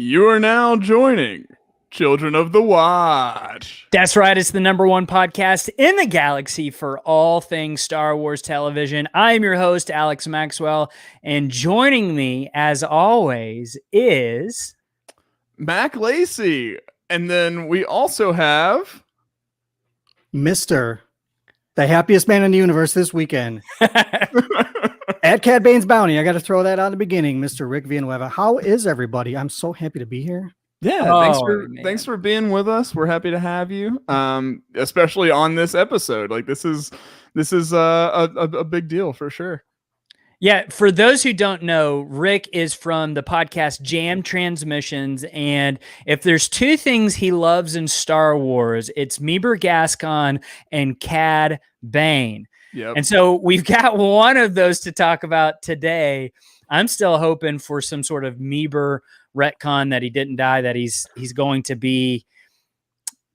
You are now joining Children of the Watch. That's right. It's the #1 podcast in the galaxy for all things Star Wars television. I am your host, Alex Maxwell, and joining me, as always, is Mac Lacey. And then we also have Mr. the happiest man in the universe this weekend. At Cad Bane's Bounty. I got to throw that on the beginning, Mr. Rik Villanueva. How is everybody? I'm so happy to be here. Yeah, thanks for being with us. We're happy to have you, especially on this episode. Like this is a big deal for sure. Yeah, for those who don't know, Rik is from the podcast Jam Transmissions, and if there's two things he loves in Star Wars, it's Meeber Gascon and Cad Bane. Yep. And so we've got one of those to talk about today. I'm still hoping for some sort of Meeber retcon that he didn't die, that he's going to be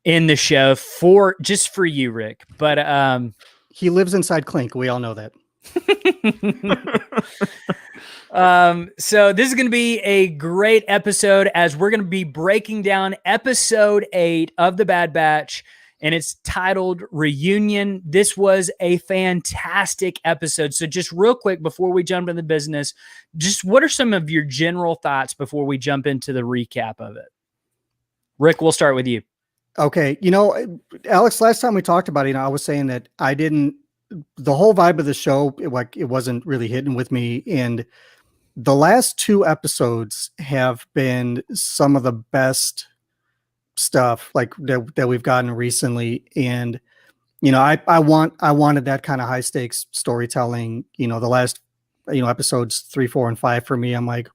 in the show for you, Rik. But he lives inside Clink. We all know that. So this is going to be a great episode, as we're going to be breaking down episode 8 of The Bad Batch, and it's titled Reunion. This was a fantastic episode. So just real quick before we jump into the business, just what are some of your general thoughts before we jump into the recap of it? Rik, we'll start with you. Okay. Alex, last time we talked about it, I was saying that the whole vibe of the show, it wasn't really hitting with me. And the last 2 episodes have been some of the best stuff like that we've gotten recently. And, I wanted that kind of high stakes storytelling, the last, episodes 3, 4, and 5 for me. I'm like,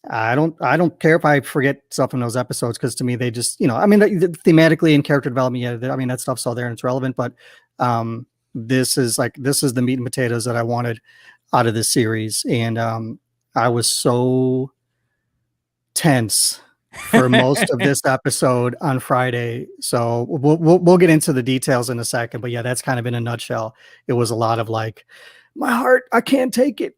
I don't care if I forget stuff in those episodes. Cause to me, they just, thematically and character development. Yeah. That stuff's all there and it's relevant, but, this is the meat and potatoes that I wanted out of this series. And I was so tense for most of this episode on Friday. So we'll get into the details in a second, but yeah, that's kind of in a nutshell. It was a lot of like, my heart, I can't take it.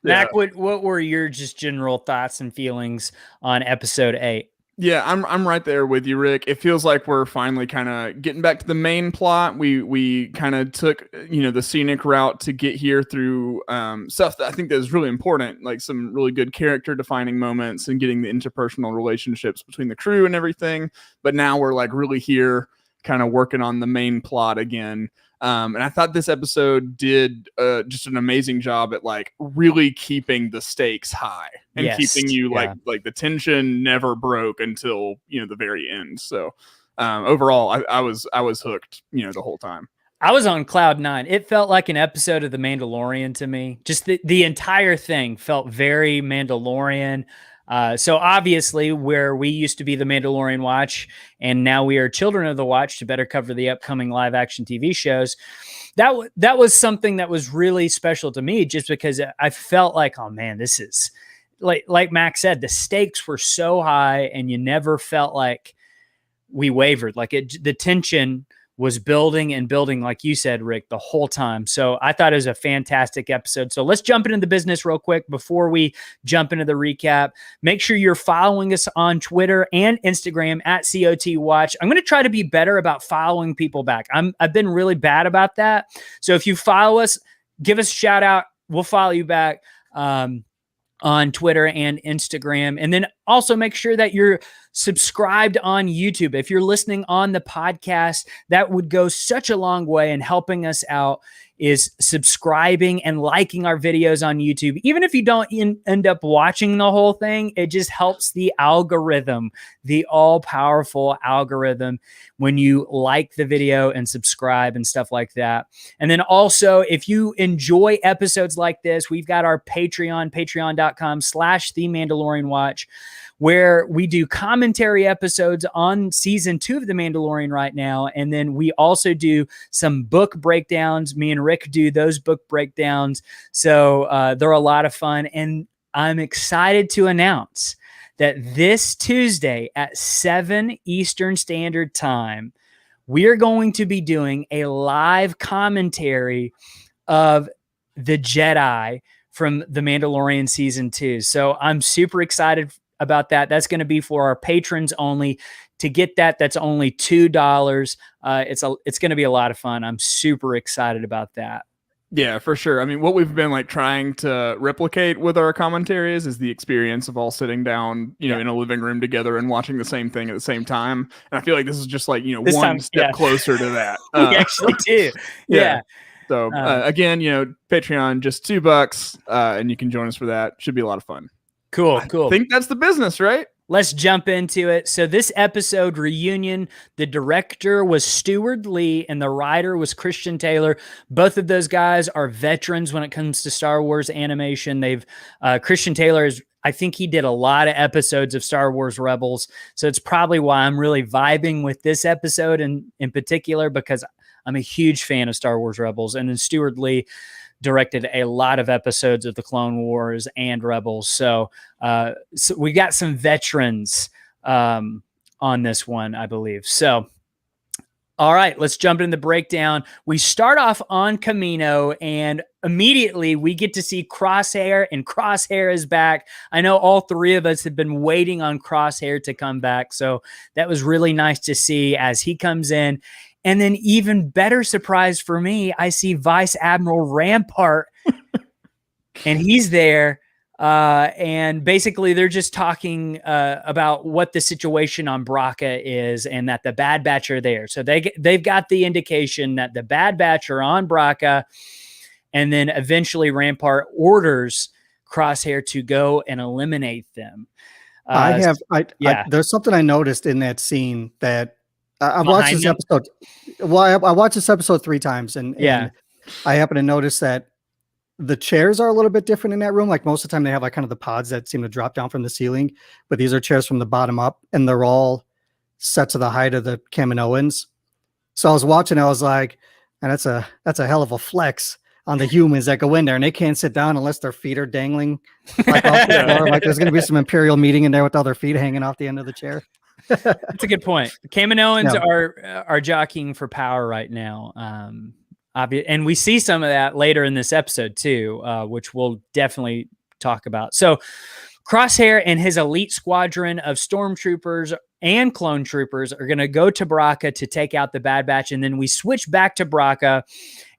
Mac, what were your just general thoughts and feelings on episode 8? Yeah, I'm right there with you, Rik. It feels like we're finally kind of getting back to the main plot. We kind of took, the scenic route to get here through stuff that I think that is really important, like some really good character defining moments and getting the interpersonal relationships between the crew and everything. But now we're like really here kind of working on the main plot again. And I thought this episode did just an amazing job at like really keeping the stakes high and keeping you like the tension never broke until, the very end. So overall, I was hooked, the whole time. I was on cloud 9. It felt like an episode of The Mandalorian to me. Just the entire thing felt very Mandalorian. So obviously, where we used to be the Mandalorian Watch, and now we are Children of the Watch to better cover the upcoming live action TV shows. That was something that was really special to me, just because I felt like, oh man, this is like Max said, the stakes were so high, and you never felt like we wavered. Like the tension was building and building, like you said, Rik, the whole time. So I thought it was a fantastic episode. So let's jump into the business real quick before we jump into the recap. Make sure you're following us on Twitter and Instagram at COT Watch. I'm going to try to be better about following people back. I've been really bad about that. So if you follow us, give us a shout out. We'll follow you back on Twitter and Instagram. And then also make sure that you're subscribed on YouTube. If you're listening on the podcast, that would go such a long way in helping us out, is subscribing and liking our videos on YouTube. Even if you don't end up watching the whole thing, it just helps the algorithm, the all-powerful algorithm, when you like the video and subscribe and stuff like that. And then also, if you enjoy episodes like this, we've got our Patreon, patreon.com/The Mandalorian Watch, where we do commentary episodes on season 2 of The Mandalorian right now. And then we also do some book breakdowns. Me and Rik do those book breakdowns. So they're a lot of fun. And I'm excited to announce that this Tuesday at 7 Eastern Standard Time, we're going to be doing a live commentary of The Jedi from The Mandalorian season 2. So I'm super excited about that. That's going to be for our patrons only. To get that, that's only $2. It's going to be a lot of fun. I'm super excited about that. Yeah, for sure. I mean, what we've been like trying to replicate with our commentaries is the experience of all sitting down, in a living room together and watching the same thing at the same time. And I feel like this is just like, This one time, step closer to that. We actually do. Yeah. So again, Patreon, just $2, and you can join us for that. Should be a lot of fun. Cool. I think that's the business, right? Let's jump into it. So this episode, Reunion, the director was Stuart Lee and the writer was Christian Taylor. Both of those guys are veterans when it comes to Star Wars animation. Christian Taylor I think he did a lot of episodes of Star Wars Rebels. So it's probably why I'm really vibing with this episode in particular, because I'm a huge fan of Star Wars Rebels. And then Stuart Lee directed a lot of episodes of the Clone Wars and Rebels. So we got some veterans on this one, I believe. So, all right, let's jump into the breakdown. We start off on Kamino, and immediately we get to see Crosshair, and Crosshair is back. I know all three of us have been waiting on Crosshair to come back, so that was really nice to see as he comes in. And then even better surprise for me, I see Vice Admiral Rampart, and he's there. And basically they're just talking about what the situation on Braca is and that the Bad Batch are there. So they've got the indication that the Bad Batch are on Braca, and then eventually Rampart orders Crosshair to go and eliminate them. There's something I noticed in that scene that I watched this episode. Well, I watched this episode 3 times, and I happen to notice that the chairs are a little bit different in that room. Like most of the time, they have like kind of the pods that seem to drop down from the ceiling, but these are chairs from the bottom up, and they're all set to the height of the Kaminoans. So I was watching, I was like, and that's a hell of a flex on the humans that go in there, and they can't sit down unless their feet are dangling like off the floor. Like there's going to be some Imperial meeting in there with all their feet hanging off the end of the chair. That's a good point. The Kaminoans are jockeying for power right now. And we see some of that later in this episode too, which we'll definitely talk about. So Crosshair and his elite squadron of stormtroopers and clone troopers are going to go to Braca to take out the Bad Batch. And then we switch back to Braca,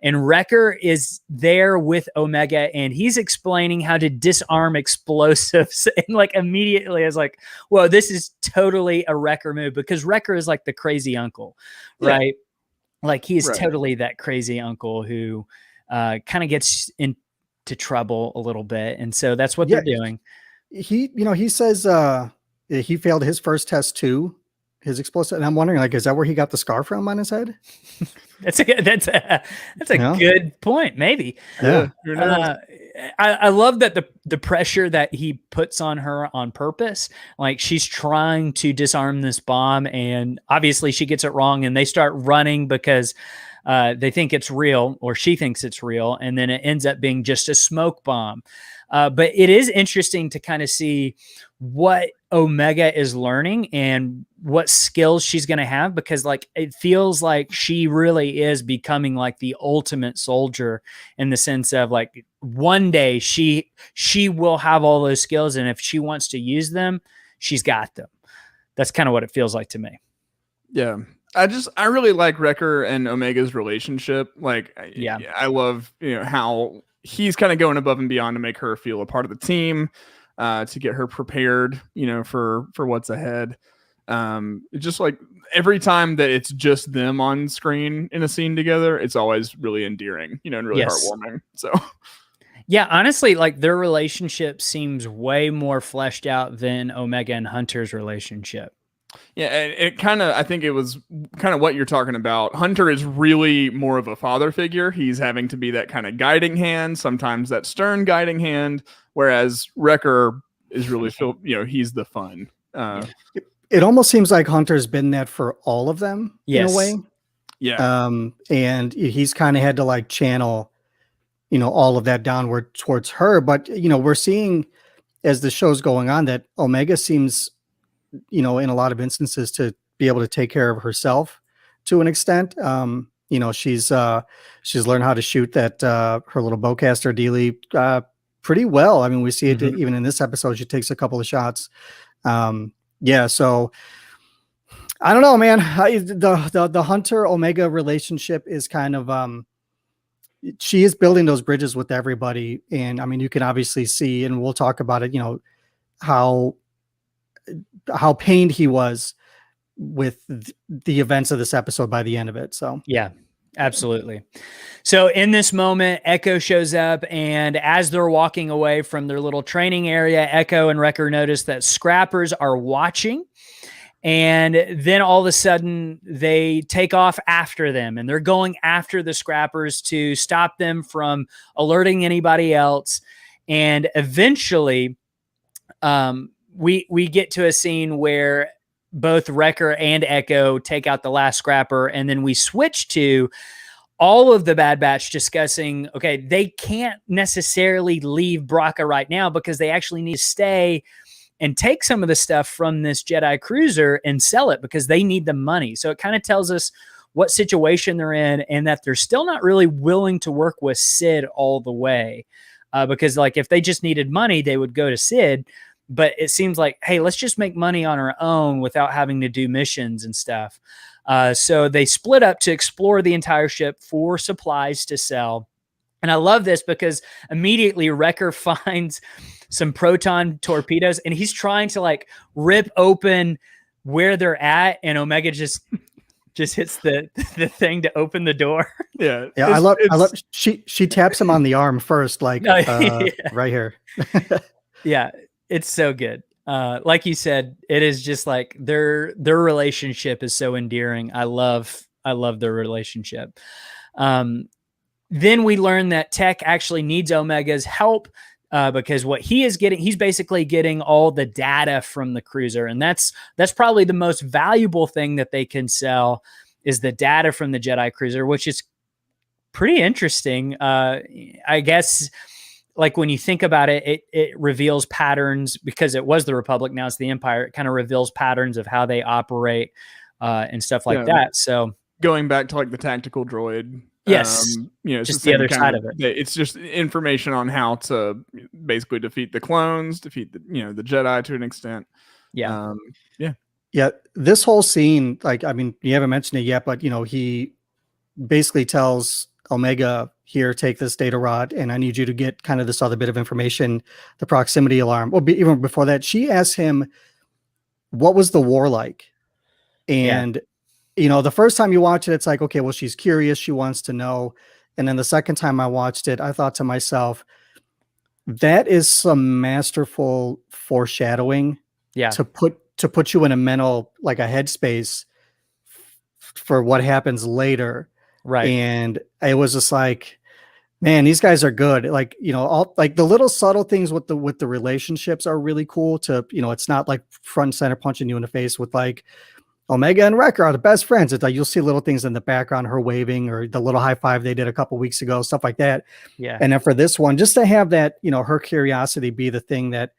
and Wrecker is there with Omega, and he's explaining how to disarm explosives. And like immediately I was like, whoa, this is totally a Wrecker move, because Wrecker is like the crazy uncle, right? Like he is totally that crazy uncle who kind of gets into trouble a little bit. And so that's what they're doing. He says he failed his first test too, his explosive. And I'm wondering, like, is that where he got the scar from on his head? That's a good point. Maybe. Yeah. I love that the pressure that he puts on her on purpose. Like she's trying to disarm this bomb, and obviously she gets it wrong, and they start running because they think it's real, or she thinks it's real, and then it ends up being just a smoke bomb. But it is interesting to kind of see what Omega is learning and what skills she's going to have, because like it feels like she really is becoming like the ultimate soldier, in the sense of like one day she will have all those skills, and if she wants to use them, she's got them. That's kind of what it feels like to me. Yeah. I really like Wrecker and Omega's relationship. Like, I love, how he's kind of going above and beyond to make her feel a part of the team, to get her prepared, for what's ahead. Just like every time that it's just them on screen in a scene together, it's always really endearing, and really heartwarming. So yeah, honestly, like their relationship seems way more fleshed out than Omega and Hunter's relationship. Yeah, and I think it was kind of what you're talking about. Hunter is really more of a father figure. He's having to be that kind of guiding hand, sometimes that stern guiding hand, whereas Wrecker is really, he's the fun. It almost seems like Hunter's been that for all of them in a way. Yeah. And he's kind of had to like channel, all of that downward towards her. But, we're seeing as the show's going on that Omega seems, in a lot of instances to be able to take care of herself to an extent. She's learned how to shoot that, her little bowcaster dealie, pretty well. I mean, we see it Mhm. even in this episode. She takes a couple of shots. Yeah, so I don't know, man. The Hunter Omega relationship is kind of she is building those bridges with everybody, and I mean, you can obviously see, and we'll talk about it. You know how pained he was with the events of this episode by the end of it. So Yeah, absolutely. So in this moment, Echo shows up, and as they're walking away from their little training area, Echo and Wrecker notice that scrappers are watching. And then all of a sudden they take off after them, and they're going after the scrappers to stop them from alerting anybody else. And eventually we get to a scene where both Wrecker and Echo take out the last scrapper, and then we switch to all of the Bad Batch discussing, okay, they can't necessarily leave Braca right now because they actually need to stay and take some of the stuff from this Jedi cruiser and sell it because they need the money. So it kind of tells us what situation they're in, and that they're still not really willing to work with Sid all the way. Because like if they just needed money, they would go to Sid. But it seems like, hey, let's just make money on our own without having to do missions and stuff. So they split up to explore the entire ship for supplies to sell. And I love this because immediately Wrecker finds some proton torpedoes, and he's trying to like rip open where they're at, and Omega just hits the thing to open the door. Yeah. I love she taps him on the arm first, like right here. Yeah, it's so good. Like you said, it is just like their relationship is so endearing. I love their relationship. Then we learn that Tech actually needs Omega's help because what he is getting, he's basically getting all the data from the cruiser, and that's probably the most valuable thing that they can sell is the data from the Jedi cruiser, which is pretty interesting. I guess, like when you think about it, it reveals patterns because it was the Republic, now it's the Empire. It kind of reveals patterns of how they operate and stuff like that. So going back to like the tactical droid. Yes, it's just the other side of it. It's just information on how to basically defeat the clones, defeat the the Jedi to an extent. Yeah. Yeah. This whole scene, like, I mean, you haven't mentioned it yet, but he basically tells Omega, here, take this data rod, and I need you to get kind of this other bit of information, the proximity alarm. Well, even before that, she asks him, what was the war like? And the first time you watch it, it's like, okay, well, she's curious. She wants to know. And then the second time I watched it, I thought to myself, that is some masterful foreshadowing to put you in a mental, like a headspace for what happens later. Right. And it was just like, man, these guys are good. Like, all like the little subtle things with the relationships are really cool to, it's not like front and center punching you in the face with like, Omega and Wrecker are the best friends. It's like you'll see little things in the background, her waving or the little high five they did a couple weeks ago, stuff like that. Yeah. And then for this one, just to have that, her curiosity be the thing that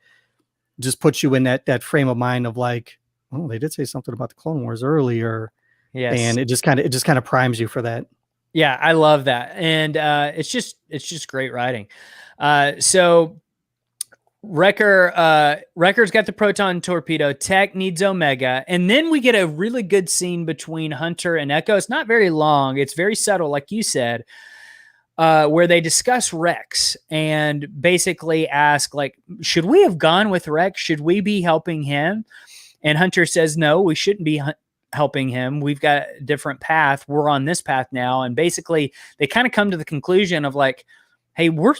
just puts you in that frame of mind of like, oh, they did say something about the Clone Wars earlier. Yes. And it just kind of primes you for that. Yeah, I love that. And it's just great writing. So Wrecker's got the proton torpedo. Tech needs Omega, and then we get a really good scene between Hunter and Echo. It's not very long. It's very subtle, like you said, where they discuss Rex and basically ask, like, should we have gone with Rex? Should we be helping him? And Hunter says, no, we shouldn't be helping him. We've got a different path. We're on this path now. And basically, they kind of come to the conclusion of like, hey, we're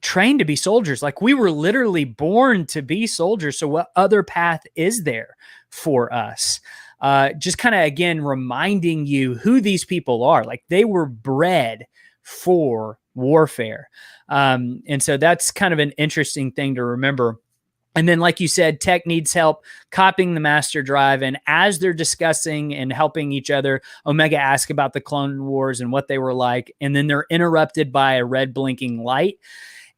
trained to be soldiers. Like, we were literally born to be soldiers. So what other path is there for us? Just kind of, again, reminding you who these people are. Like, they were bred for warfare. And so that's kind of an interesting thing to remember. And then, like you said, Tech needs help copying the master drive. And as they're discussing and helping each other, Omega asks about the Clone Wars and what they were like. And then they're interrupted by a red blinking light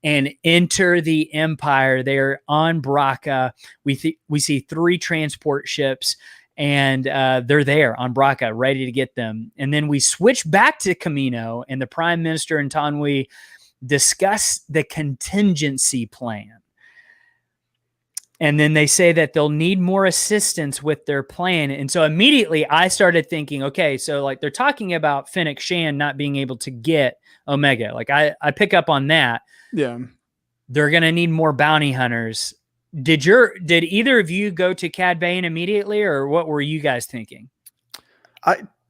and enter the Empire. They're on Braca. We see 3 transport ships, and they're there on Braca, ready to get them. And then we switch back to Camino, and the Prime Minister and Tanwi discuss the contingency plan. And then they say that they'll need more assistance with their plan. And so immediately I started thinking, okay, so like they're talking about Fennec Shan not being able to get Omega. Like I pick up on that. Yeah. They're going to need more bounty hunters. Did either of you go to Cad Bane immediately, or what were you guys thinking?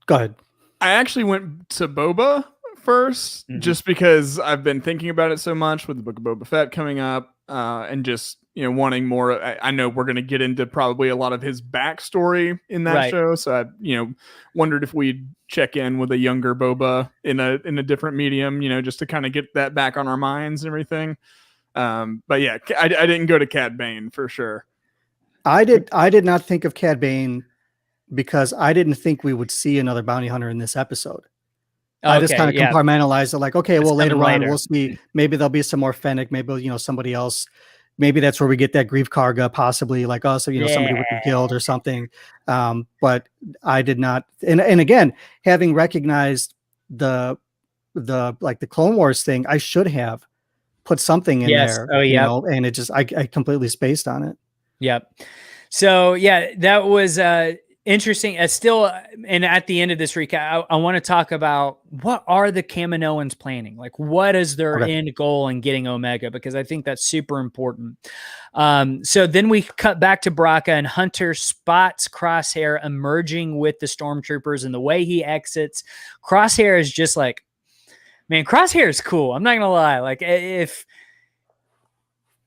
Go ahead. I actually went to Boba first, just because I've been thinking about it so much with the Book of Boba Fett coming up, and just, wanting more. I know we're going to get into probably a lot of his backstory in that show. So I, wondered if we'd check in with a younger Boba in a different medium, just to kind of get that back on our minds and everything. But yeah, I didn't go to Cad Bane for sure. I did not think of Cad Bane because I didn't think we would see another bounty hunter in this episode. I just kind of compartmentalized it, like, okay, well, later on we'll see. Maybe there'll be some more Fennec. Maybe somebody else. Maybe that's where we get that Grief Karga, possibly like us, somebody with the guild or something. But I did not. And again, having recognized the Clone Wars thing, I should have put something in there. Oh, yeah. And it just I completely spaced on it. Yep. So yeah, that was interesting. Still, and at the end of this recap, I want to talk about what are the Kaminoans planning? Like, what is their end goal in getting Omega? Because I think that's super important. So then we cut back to Braca, and Hunter spots Crosshair emerging with the stormtroopers, and the way he exits, Crosshair is just like, man, Crosshair is cool. I'm not gonna lie. Like, if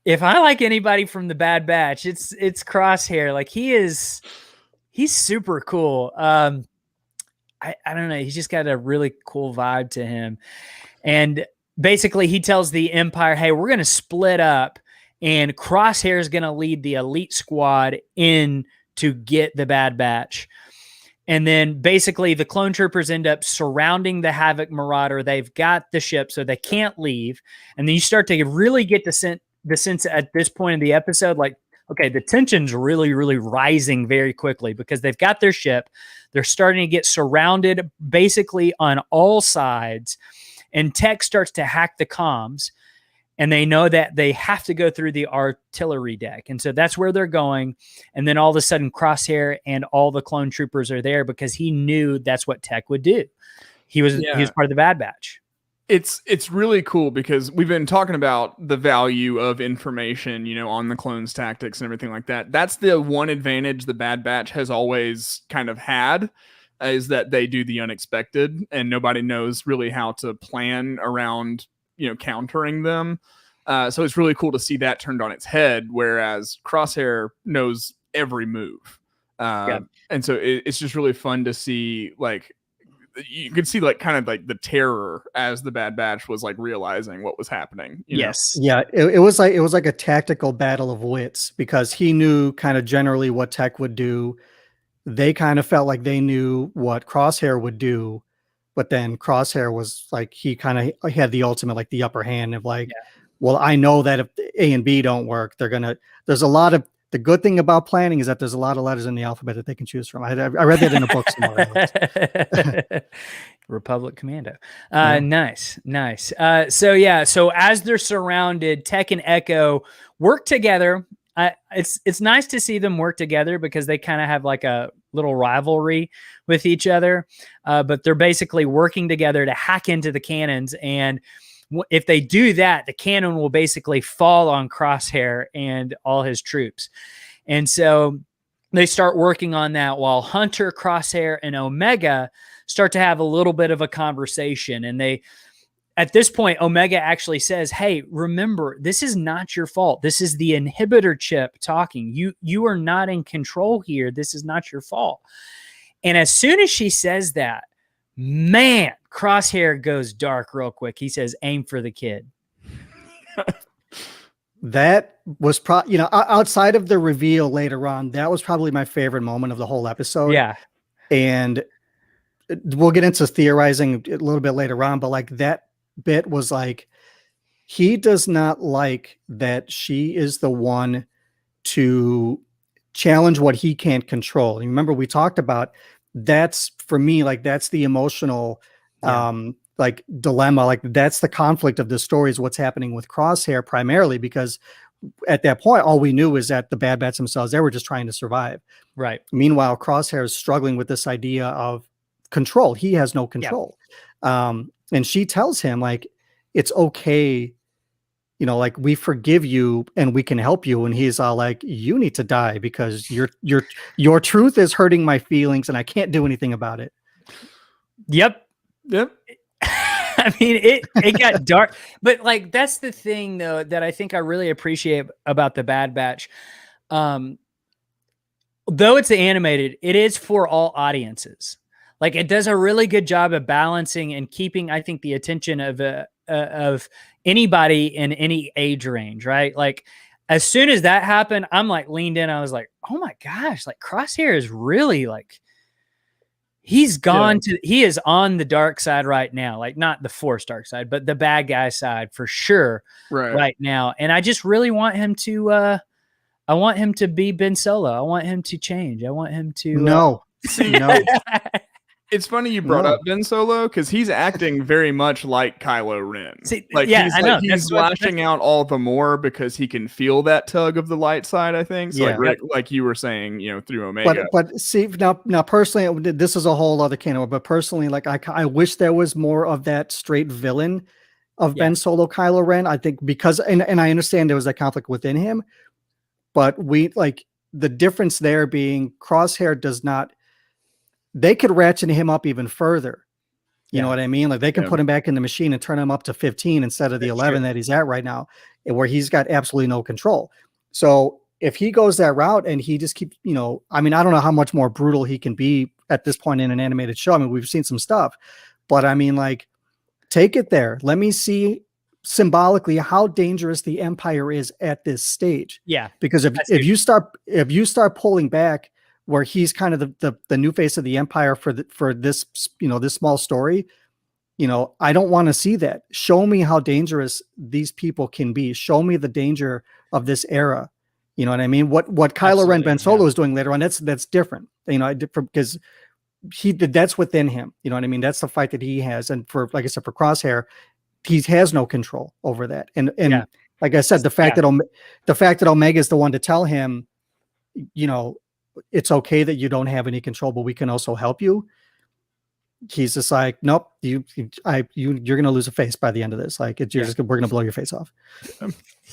I like anybody from the Bad Batch, it's Crosshair. Like, he's super cool. I don't know. He's just got a really cool vibe to him. And basically he tells the Empire, hey, we're going to split up, and Crosshair is going to lead the elite squad in to get the Bad Batch. And then basically the clone troopers end up surrounding the Havoc Marauder. They've got the ship, so they can't leave. And then you start to really get the sense at this point in the episode, like, okay, the tension's really, really rising very quickly because they've got their ship. They're starting to get surrounded basically on all sides. And Tech starts to hack the comms. And they know that they have to go through the artillery deck. And so that's where they're going. And then all of a sudden, Crosshair and all the clone troopers are there because he knew that's what Tech would do. He was part of the Bad Batch. It's really cool because we've been talking about the value of information, on the clones' tactics and everything like that. That's the one advantage the Bad Batch has always kind of had, is that they do the unexpected and nobody knows really how to plan around, countering them. So it's really cool to see that turned on its head, whereas Crosshair knows every move. And so it's just really fun to see, like, you could see like kind of like the terror as the Bad Batch was like realizing what was happening. Yes. Yeah. It was like a tactical battle of wits because he knew kind of generally what Tech would do. They kind of felt like they knew what Crosshair would do, but then Crosshair was like, he kind of had the ultimate, like the upper hand of like, well, I know that if A and B don't work, there's a lot of, the good thing about planning is that there's a lot of letters in the alphabet that they can choose from. I read that in a book somewhere. Republic Commando. Nice. So as they're surrounded, Tech and Echo work together. It's nice to see them work together because they kind of have like a little rivalry with each other. But they're basically working together to hack into the cannons, and if they do that, the cannon will basically fall on Crosshair and all his troops. And so they start working on that while Hunter, Crosshair, and Omega start to have a little bit of a conversation. And at this point, Omega actually says, hey, remember, this is not your fault. This is the inhibitor chip talking. You are not in control here. This is not your fault. And as soon as she says that, man, Crosshair goes dark real quick. He says, aim for the kid. That was outside of the reveal later on, that was probably my favorite moment of the whole episode. Yeah. And we'll get into theorizing a little bit later on, but like that bit was like, he does not like that she is the one to challenge what he can't control. And remember, we talked about that's for me, like that's the emotional like dilemma. Like that's the conflict of the story is what's happening with Crosshair primarily, because at that point, all we knew is that the Bad Bats themselves, they were just trying to survive. Right. Meanwhile, Crosshair is struggling with this idea of control. He has no control. And she tells him like, it's okay. You know, like we forgive you and we can help you. And he's all like, you need to die because your truth is hurting my feelings and I can't do anything about it. Yep. I mean, it got dark, but like, that's the thing though, that I think I really appreciate about the Bad Batch. Though it's animated, it is for all audiences. Like it does a really good job of balancing and keeping, I think, the attention of anybody in any age range, right? Like as soon as that happened, I'm like leaned in. I was like, oh my gosh, like Crosshair is really like, he's gone he is on the dark side right now. Like not the Force dark side, but the bad guy side for sure right now. And I just really want him to, I want him to be Ben Solo. I want him to change. I want him to, no. It's funny you brought up Ben Solo because he's acting very much like Kylo Ren. He's lashing out all the more because he can feel that tug of the light side, I think. So like you were saying, you know, through Omega. But see, now personally, this is a whole other can of, but personally, like I wish there was more of that straight villain of Ben Solo, Kylo Ren. I think because, and I understand there was that conflict within him, but we like the difference there being Crosshair does not. They could ratchet him up even further. You know what I mean? Like they can put him back in the machine and turn him up to 15 instead of the 11 that he's at right now, where he's got absolutely no control. So if he goes that route and he just keeps, you know, I mean, I don't know how much more brutal he can be at this point in an animated show. I mean, we've seen some stuff, but I mean, like, take it there. Let me see symbolically how dangerous the Empire is at this stage. Yeah. Because if you start pulling back, where he's kind of the new face of the Empire for this, you know, this small story, you know, I don't want to see that. Show me how dangerous these people can be. Show me the danger of this era. You know what I mean? What Kylo Ren Ben Solo is doing later on, that's different. You know, because that's within him. You know what I mean? That's the fight that he has. And for, like I said, for Crosshair, he has no control over that. And like I said, the fact that Omega is the one to tell him, you know, it's okay that you don't have any control, but we can also help you. He's just like, nope, you're going to lose a face by the end of this. Like we're going to blow your face off.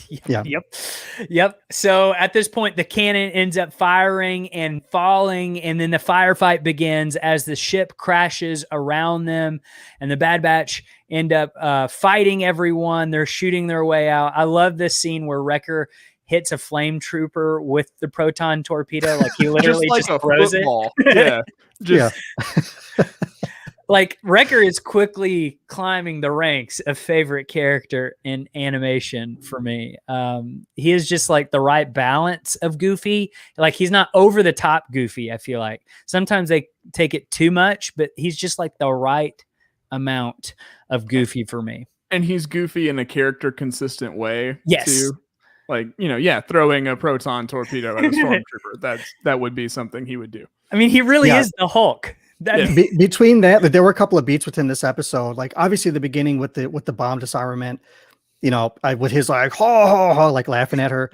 Yep. So at this point, the cannon ends up firing and falling, and then the firefight begins as the ship crashes around them, and the Bad Batch end up fighting everyone. They're shooting their way out. I love this scene where Wrecker hits a flame trooper with the proton torpedo. Like he literally just throws football. It. Like Wrecker is quickly climbing the ranks of favorite character in animation for me. He is just like the right balance of goofy. Like he's not over the top goofy. I feel like sometimes they take it too much, but he's just like the right amount of goofy for me. And he's goofy in a character consistent way. Yes. Too. Like, you know, throwing a proton torpedo at a stormtrooper. That would be something he would do. I mean, he really is the Hulk. Between that, there were a couple of beats within this episode. Like obviously the beginning with the bomb disarmament, you know, with his like, ho, ho, ho, like laughing at her.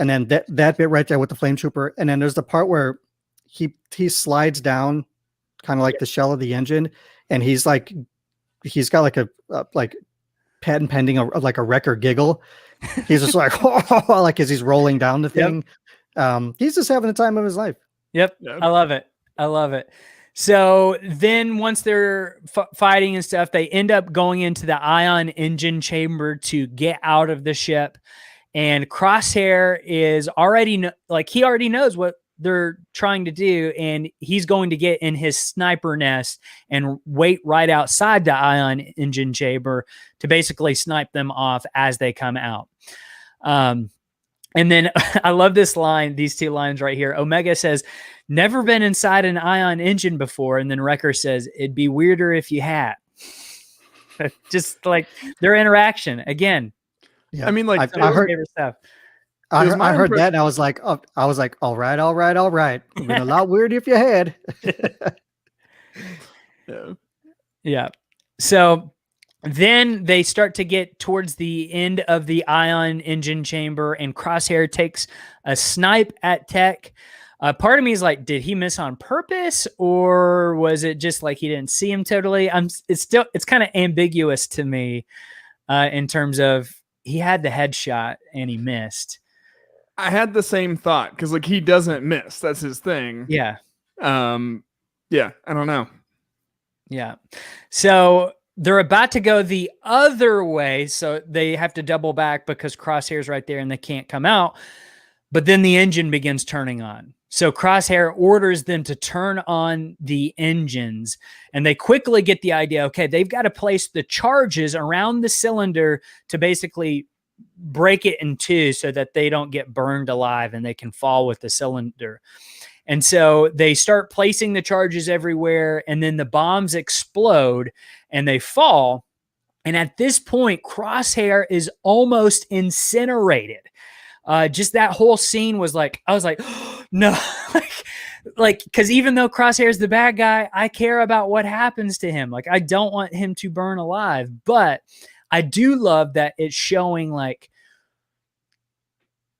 And then that bit right there with the flame trooper. And then there's the part where he slides down kind of like the shell of the engine. And he's got like a patent pending, like a Wrecker giggle. He's just like, oh, like as he's rolling down the thing. He's just having the time of his life. Yep. I love it. So then once they're fighting and stuff, they end up going into the ion engine chamber to get out of the ship. And Crosshair is already he already knows what they're trying to do. And he's going to get in his sniper nest and wait right outside the ion engine chamber to basically snipe them off as they come out. And then I love this line, these two lines right here. Omega says, "Never been inside an ion engine before." And then Wrecker says, "It'd be weirder if you had." Just like their interaction again. Yeah. I mean, like I heard stuff. I heard that and I was like, all right. It'd been a lot weirder if you had. Yeah. So Then they start to get towards the end of the ion engine chamber, and Crosshair takes a snipe at Tech. Part of me is like, did he miss on purpose, or was it just like he didn't see him totally? It's kind of ambiguous to me in terms of he had the headshot and he missed. I had the same thought because like he doesn't miss. That's his thing. Yeah. Yeah, I don't know. Yeah. So they're about to go the other way, so they have to double back because Crosshair's right there and they can't come out. But then the engine begins turning on. So Crosshair orders them to turn on the engines, and they quickly get the idea, okay, they've got to place the charges around the cylinder to basically break it in two so that they don't get burned alive and they can fall with the cylinder. And so they start placing the charges everywhere, and then the bombs explode and they fall. And at this point, Crosshair is almost incinerated. Just that whole scene was like, I was like, oh, no, like, because even though Crosshair is the bad guy, I care about what happens to him. Like, I don't want him to burn alive, but I do love that it's showing, like,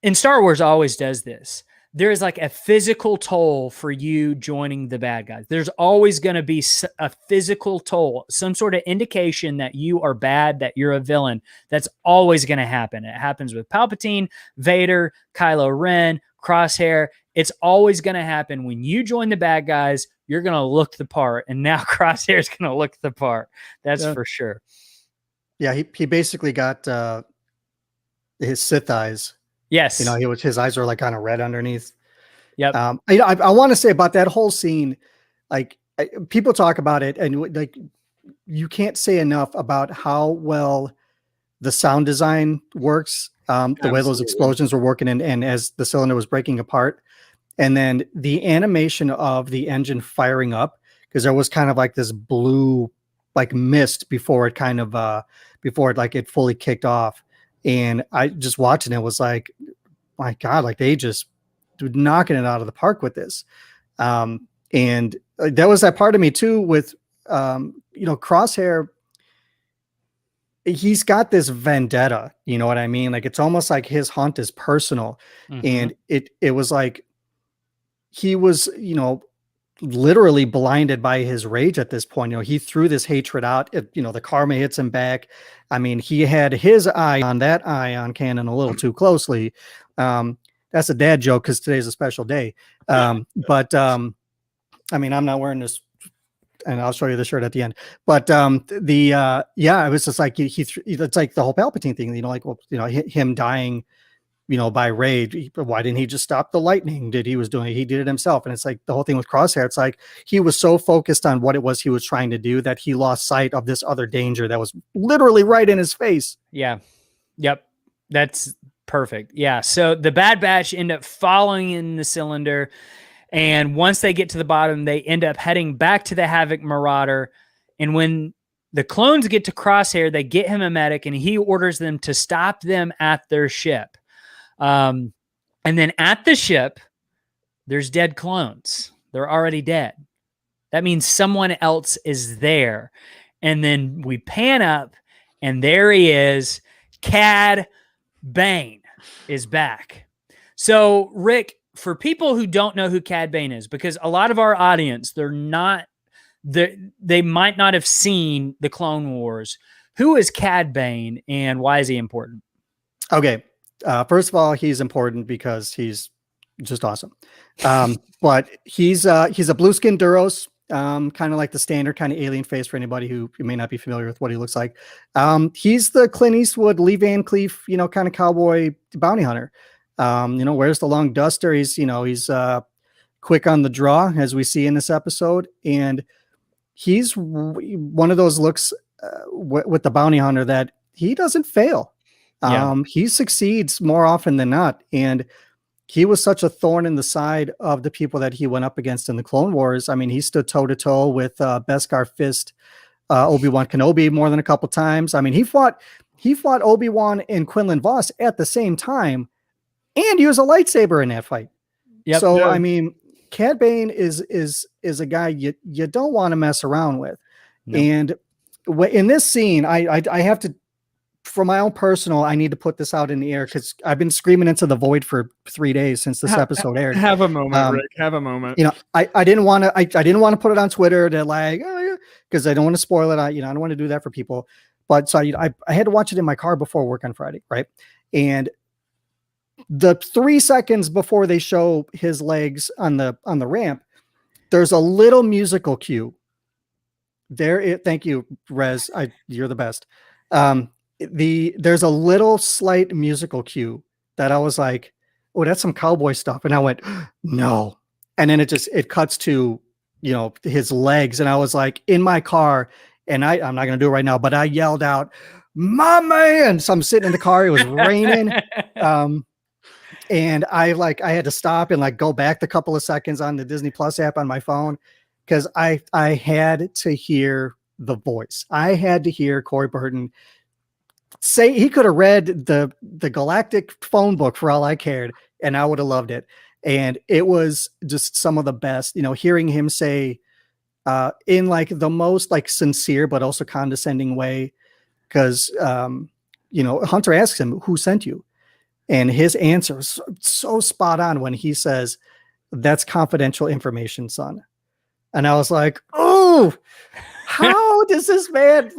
and Star Wars always does this. There is like a physical toll for you joining the bad guys. There's always going to be a physical toll, some sort of indication that you are bad, that you're a villain. That's always going to happen. It happens with Palpatine, Vader, Kylo Ren, Crosshair. It's always going to happen. When you join the bad guys, you're going to look the part. And now Crosshair is going to look the part. That's for sure. Yeah, he basically got his Sith eyes. Yes. You know, his eyes are like kind of red underneath. Yep. I want to say about that whole scene, like people talk about it, and like you can't say enough about how well the sound design works. The way those explosions were working, and as the cylinder was breaking apart, and then the animation of the engine firing up, because there was kind of like this blue like mist before it kind of before it like it fully kicked off. And I just watching it was like, my God, like they just knocking it out of the park with this. And that was that part of me too with, you know, Crosshair. He's got this vendetta, you know what I mean? Like, it's almost like his hunt is personal. Mm-hmm. And it was like, he was, you know, literally blinded by his rage at this point. You know, he threw this hatred out. You know, the karma hits him back. I mean, he had his eye on that ion cannon a little too closely. That's a dad joke because today's a special day. But I mean, I'm not wearing this, and I'll show you the shirt at the end. But yeah, it was just like it's like the whole Palpatine thing. You know, like, well, you know, him dying, you know, by rage. Why didn't he just stop the lightning? He did it himself. And it's like the whole thing with Crosshair. It's like he was so focused on what it was he was trying to do that he lost sight of this other danger that was literally right in his face. Yeah. Yep. That's perfect. Yeah. So the Bad Batch end up following in the cylinder. And once they get to the bottom, they end up heading back to the Havoc Marauder. And when the clones get to Crosshair, they get him a medic, and he orders them to stop them at their ship. And then at the ship, there's dead clones. They're already dead. That means someone else is there. And then we pan up, and there he is. Cad Bane is back. So, Rick, for people who don't know who Cad Bane is, because a lot of our audience, they might not have seen the Clone Wars. Who is Cad Bane, and why is he important? Okay. First of all, he's important because he's just awesome. But he's a blue skin Duros, kind of like the standard kind of alien face for anybody who may not be familiar with what he looks like. He's the Clint Eastwood, Lee Van Cleef, you know, kind of cowboy bounty hunter. You know, wears the long duster. He's quick on the draw, as we see in this episode. And he's one of those looks with the bounty hunter that he doesn't fail. Yeah. He succeeds more often than not. And he was such a thorn in the side of the people that he went up against in the Clone Wars. I mean, he stood toe to toe with Beskar Fist, Obi-Wan Kenobi more than a couple times. I mean, he fought Obi-Wan and Quinlan Vos at the same time, and used a lightsaber in that fight. Yep. So, yeah. I mean, Cad Bane is a guy you don't want to mess around with. No. And in this scene, I have to, for my own personal, I need to put this out in the air because I've been screaming into the void for 3 days since this episode aired. Have a moment, Rick. Have a moment. You know, I didn't want to. I didn't want to put it on Twitter to like, because I don't want to spoil it. I don't want to do that for people. But so I had to watch it in my car before work on Friday, right? And the 3 seconds before they show his legs on the ramp, there's a little musical cue. Thank you, Rez. You're the best. There's a little slight musical cue that I was like, oh, that's some cowboy stuff. And I went, no. And then it cuts to, his legs. And I was like in my car, and I'm not going to do it right now, but I yelled out, my man. So I'm sitting in the car. It was raining. And I had to stop and like go back a couple of seconds on the Disney Plus app on my phone. Cause I had to hear the voice. I had to hear Corey Burton say he could have read the Galactic phone book for all I cared, and I would have loved it. And it was just some of the best, hearing him say in like the most like sincere, but also condescending way. Cause Hunter asks him, who sent you? And his answer is so spot on when he says, that's confidential information, son. And I was like, oh, how does this man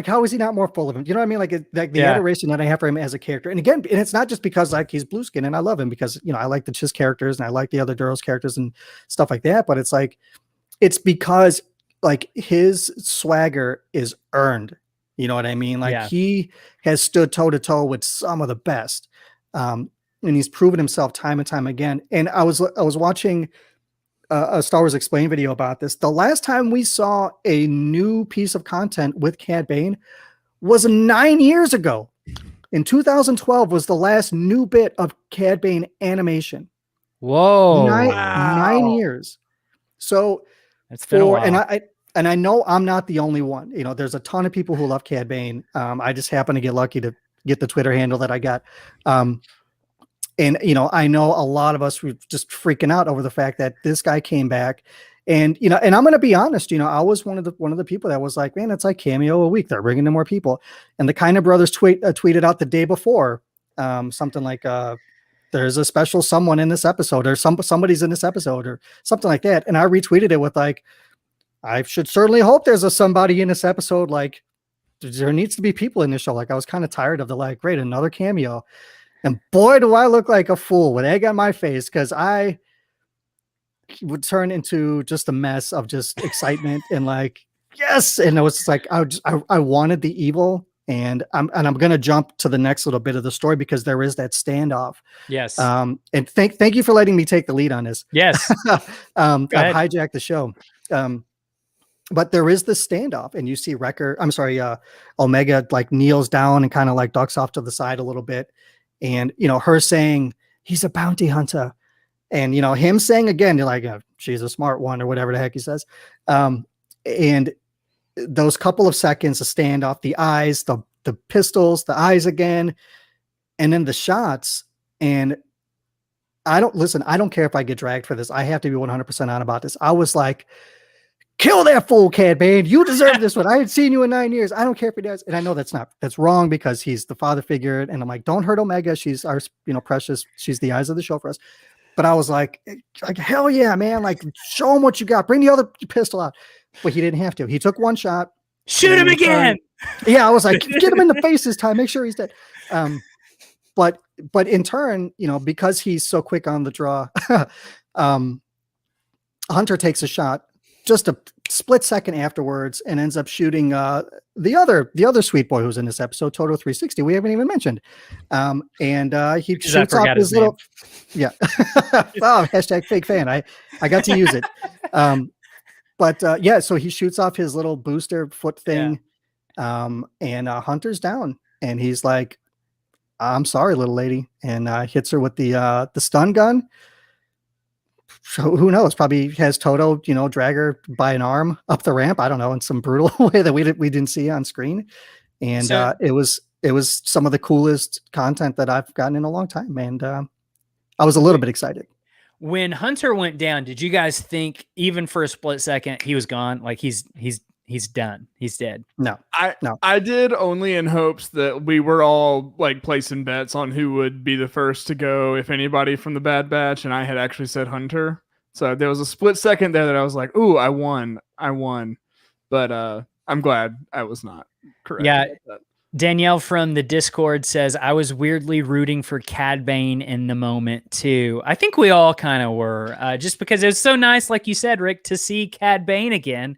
how is he not more full of him? You know what I mean? Like the adoration that I have for him as a character. And again, and it's not just because like he's blue skin and I love him because, I like the Chiss characters and I like the other Duros characters and stuff like that. But it's because like his swagger is earned. You know what I mean? Like he has stood toe to toe with some of the best. And he's proven himself time and time again. And I was watching a Star Wars Explained video about this. The last time we saw a new piece of content with Cad Bane was 9 years ago. In 2012 was the last new bit of Cad Bane animation. Whoa. 9 years. So it's been a while. And I know I'm not the only one. There's a ton of people who love Cad Bane. I just happen to get lucky to get the Twitter handle that I got. And, I know a lot of us were just freaking out over the fact that this guy came back and, and I'm going to be honest, I was one of the people that was like, man, it's like cameo a week. They're bringing in more people. And the Kind of Brothers tweeted out the day before something like, there's a special someone in this episode or somebody's in this episode or something like that. And I retweeted it with like, I should certainly hope there's a somebody in this episode. Like there needs to be people in this show. Like I was kind of tired of the like, great, another cameo. And boy, do I look like a fool with egg on my face because I would turn into just a mess of just excitement and like, yes. And it was just like, I wanted the evil. And I'm going to jump to the next little bit of the story because there is that standoff. Yes. And thank you for letting me take the lead on this. Yes. I've hijacked the show. But there is this standoff and you see Omega like kneels down and kind of like ducks off to the side a little bit. And, her saying he's a bounty hunter and, him saying again, you're like, she's a smart one or whatever the heck he says. And those couple of seconds, the standoff, the eyes, the pistols, the eyes again, and then the shots. And I don't care if I get dragged for this. I have to be 100% on about this. I was like, kill that fool, Cad Bane. You deserve this one. I had seen you in 9 years. I don't care if he does. And I know that's wrong because he's the father figure. And I'm like, don't hurt Omega. She's our, precious. She's the eyes of the show for us. But I was like, hell yeah, man. Like, show him what you got. Bring the other pistol out. But he didn't have to. He took one shot. Shoot him again. Yeah, I was like, get him in the face this time. Make sure he's dead. But in turn, because he's so quick on the draw, Hunter takes a shot just a split second afterwards and ends up shooting the other sweet boy who's in this episode, Toto 360. We haven't even mentioned. And he shoots off his little yeah. Oh, hashtag fake fan. I got to use it. So he shoots off his little booster foot thing. And Hunter's down and he's like, I'm sorry, little lady. And hits her with the stun gun. So who knows? Probably has Toto, drag her by an arm up the ramp. I don't know, in some brutal way that we didn't see on screen. And it was some of the coolest content that I've gotten in a long time. And I was a little bit excited. when Hunter went down, did you guys think even for a split second he was gone? Like he's done. He's dead. No. I did, only in hopes that we were all like placing bets on who would be the first to go, if anybody from the Bad Batch, and I had actually said Hunter. So there was a split second there that I was like, "Ooh, I won." But I'm glad I was not correct. Yeah. Danielle from the Discord says, I was weirdly rooting for Cad Bane in the moment too. I think we all kind of were, just because it was so nice, like you said, Rick, to see Cad Bane again.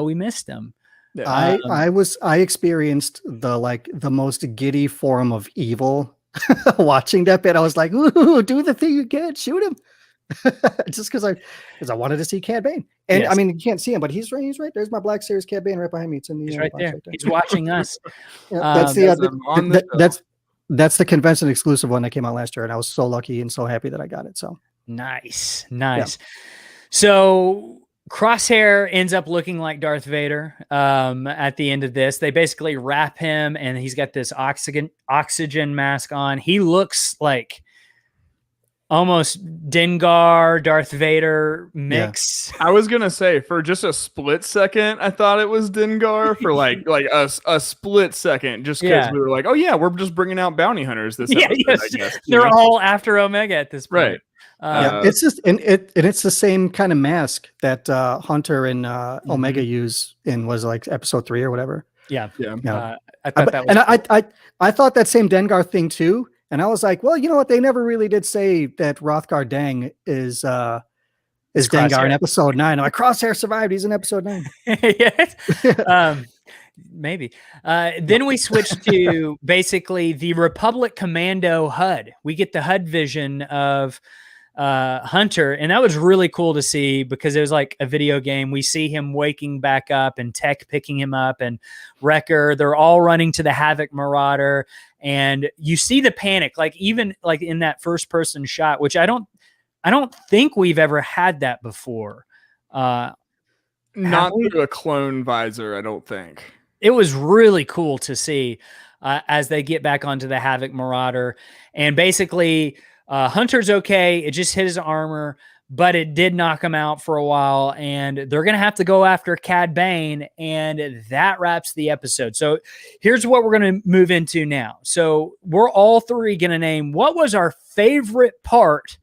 We missed him. Yeah. I experienced the most giddy form of evil watching that bit. I was like, ooh, do the thing you can, shoot him. Just because I wanted to see Cad Bane. And I mean, you can't see him, but he's right. There's my Black Series Cad Bane right behind me. It's in the he's right there. He's watching us. That's the convention exclusive one that came out last year, and I was so lucky and so happy that I got it. So nice. So Crosshair ends up looking like Darth Vader at the end of this. They basically wrap him, and he's got this oxygen mask on. He looks like almost Dengar, Darth Vader mix. Yeah. I was gonna say, for just a split second, I thought it was Dengar for like a split second, just because we were like, oh yeah, we're just bringing out bounty hunters this episode. I guess, they're all after Omega at this point. Right. It's just it's the same kind of mask that Hunter and Omega use in like episode 3 or whatever. Yeah. I thought that was I thought that same Dengar thing too. And I was like, well, you know what? They never really did say that Rothgar Dang is Dengar in episode 9. I'm like, Crosshair survived. He's in episode 9. Maybe. Then we switch to basically the Republic Commando HUD. We get the HUD vision of Hunter, and that was really cool to see because it was like a video game. We see him waking back up and Tech picking him up and Wrecker. They're all running to the Havoc Marauder, and you see the panic, like even like in that first person shot, which I don't think we've ever had that before. Not through a clone visor, I don't think. It was really cool to see as they get back onto the Havoc Marauder, and basically Hunter's okay. It just hit his armor, but it did knock him out for a while, and they're going to have to go after Cad Bane, and that wraps the episode. So here's what we're going to move into now. So we're all three going to name what was our favorite part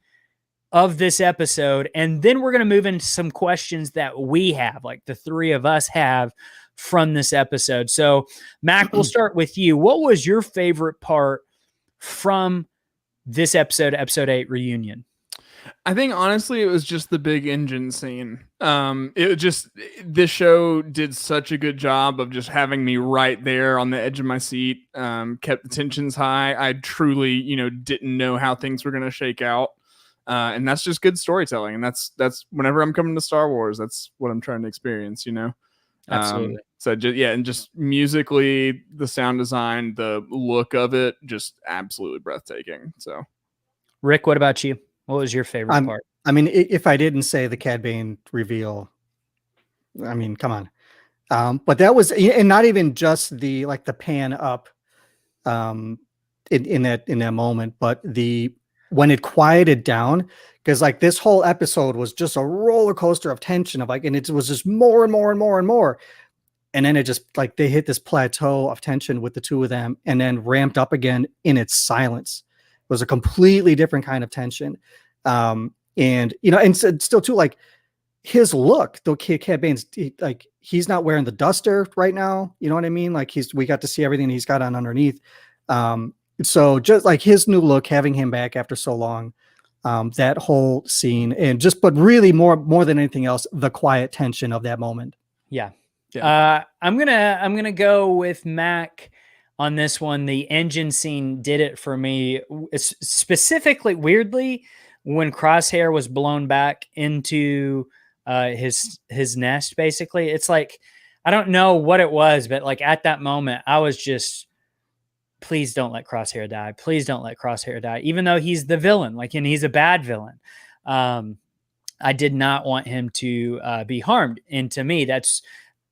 of this episode, and then we're going to move into some questions that we have, like the three of us have from this episode. So Mac, we'll start with you. What was your favorite part from this episode 8 reunion? I think honestly it was just the big engine scene. This show did such a good job of just having me right there on the edge of my seat. Kept the tensions high. I truly, didn't know how things were going to shake out. And that's just good storytelling. And that's whenever I'm coming to Star Wars, that's what I'm trying to experience, Absolutely. And just musically, the sound design, the look of it, just absolutely breathtaking. So, Rick, what about you? What was your favorite part? I mean, if I didn't say the Cad Bane reveal, I mean, come on. But that was, and not even just the pan up, in that moment, but when it quieted down, because like this whole episode was just a roller coaster of tension and it was just more and more and more and more. And then it just they hit this plateau of tension with the two of them and then ramped up again in its silence. It was a completely different kind of tension. And still too, his look, though Cad Bane's he's not wearing the duster right now. You know what I mean? We got to see everything he's got on underneath. So just his new look, having him back after so long, that whole scene, and but really more than anything else, the quiet tension of that moment. Yeah. I'm gonna go with Mac on this one. The engine scene did it for me. It's specifically, weirdly, when Crosshair was blown back into his nest. Basically, it's I don't know what it was, but at that moment, I was just, please don't let Crosshair die. Please don't let Crosshair die. Even though he's the villain, and he's a bad villain. I did not want him to be harmed. And to me,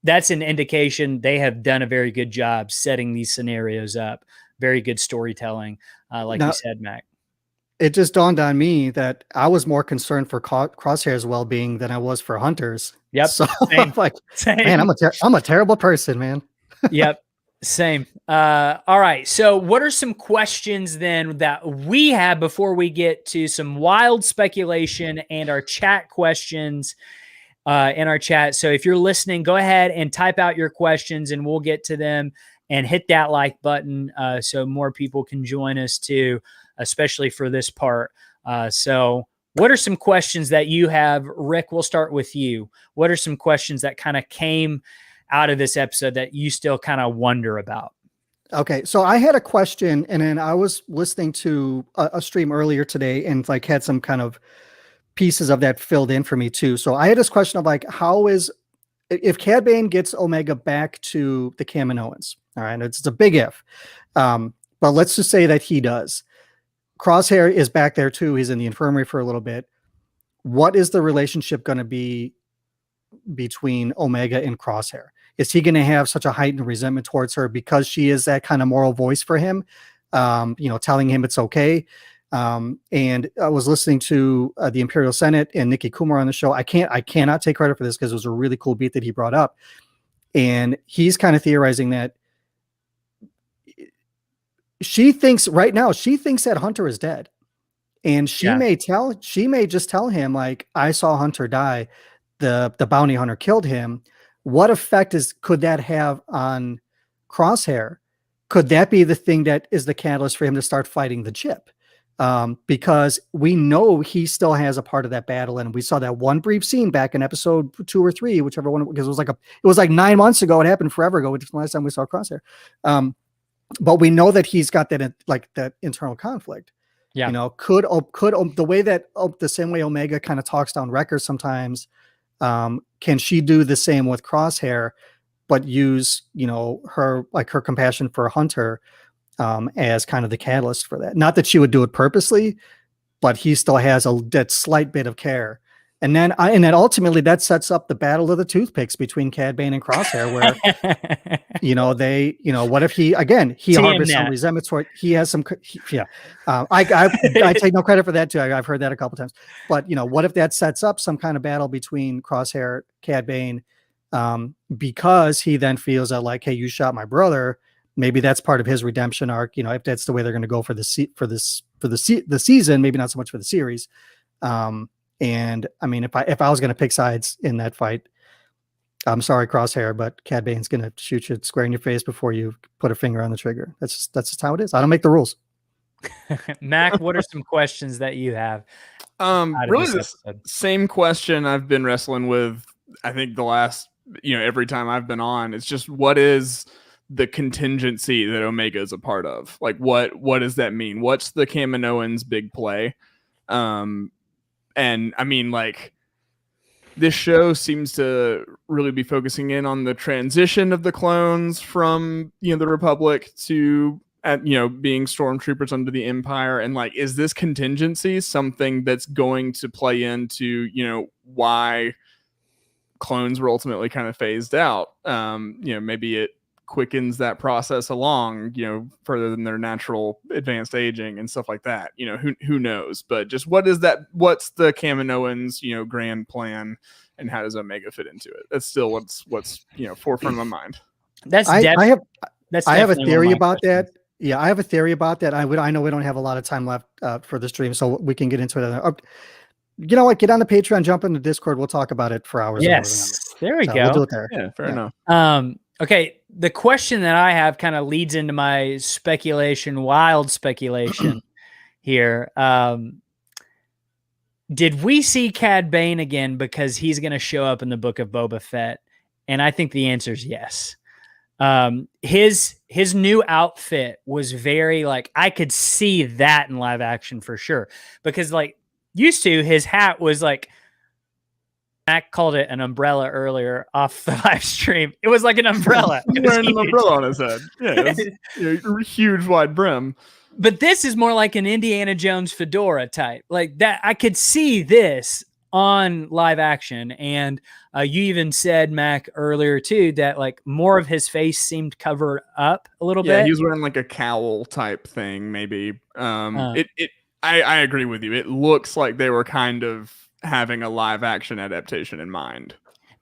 that's an indication they have done a very good job setting these scenarios up. Very good storytelling, you said, Mac. it just dawned on me that I was more concerned for Crosshair's well-being than I was for Hunter's. Yep. So Same. I'm like, Same. man, I'm a terrible person, man. Yep. Same. All right. So what are some questions then that we have before we get to some wild speculation and our chat questions in our chat? So if you're listening, go ahead and type out your questions and we'll get to them, and hit that like button so more people can join us too, especially for this part. So what are some questions that you have? Rik, we'll start with you. What are some questions that kind of came out of this episode that you still kind of wonder about? Okay, so I had a question, and then I was listening to a stream earlier today, and like had some kind of pieces of that filled in for me too. So I had this question of like, if Cad Bane gets Omega back to the Kaminoans? All right, it's a big if, but let's just say that he does. Crosshair is back there too. He's in the infirmary for a little bit. What is the relationship going to be between Omega and Crosshair? Is he going to have such a heightened resentment towards her because she is that kind of moral voice for him, telling him it's okay? And I was listening to the Imperial Senate and Nikki Kumar on the show. I cannot take credit for this because it was a really cool beat that he brought up. And he's kind of theorizing that she thinks that Hunter is dead. And she may just tell him, like, I saw Hunter die. The bounty hunter killed him. What effect could that have on Crosshair? Could that be the thing that is the catalyst for him to start fighting the chip? Because we know he still has a part of that battle, and we saw that one brief scene back in episode 2 or 3, whichever one, because it was like 9 months ago. It happened forever ago, which was the last time we saw Crosshair. But we know that he's got that that internal conflict. Yeah, could the way that the same way Omega kind of talks down Wrecker sometimes. Can she do the same with Crosshair, but use, her compassion for Hunter as kind of the catalyst for that? Not that she would do it purposely, but he still has that slight bit of care. And then ultimately that sets up the battle of the toothpicks between Cad Bane and Crosshair, where, what if he harbors some resentment toward, he has some, I take no credit for that too. I've heard that a couple times, but what if that sets up some kind of battle between Crosshair, Cad Bane, because he then feels that like, hey, you shot my brother. Maybe that's part of his redemption arc. If that's the way they're going to go for the season, maybe not so much for the series. And I mean, if I was going to pick sides in that fight, I'm sorry, Crosshair, but Cad Bane's going to shoot you square in your face before you put a finger on the trigger. That's just how it is. I don't make the rules. Mac, what are some questions that you have? Really the same question I've been wrestling with, I think the last, every time I've been on. It's just, what is the contingency that Omega is a part of? Like, what does that mean? What's the Kaminoans' big play? And I mean, like, this show seems to really be focusing in on the transition of the clones from, the Republic to, being stormtroopers under the Empire. And like, is this contingency something that's going to play into, why clones were ultimately kind of phased out? Maybe it quickens that process along, further than their natural advanced aging and stuff like that. Who knows? But just what's the Kaminoans, grand plan, and how does Omega fit into it? That's still what's forefront of my mind. I have a theory about that. Yeah, I have a theory about that. I know we don't have a lot of time left for the stream, so we can get into it. You know what? Get on the Patreon, jump into Discord. We'll talk about it for hours. Yes, there we go. We'll do it there. Yeah, fair enough. Okay, the question that I have kind of leads into my wild speculation here. Did we see Cad Bane again because he's going to show up in the Book of Boba Fett? And I think the answer is yes. His new outfit was very I could see that in live action for sure, because used to his hat was Mac called it an umbrella earlier off the live stream. It was like an umbrella. He's wearing an umbrella on his head. Yeah, it was huge wide brim. But this is more like an Indiana Jones fedora type. Like that, I could see this on live action. And you even said, Mac, earlier too, that more of his face seemed covered up a little bit. Yeah, he was wearing a cowl type thing, maybe. I agree with you. It looks like they were kind of having a live action adaptation in mind.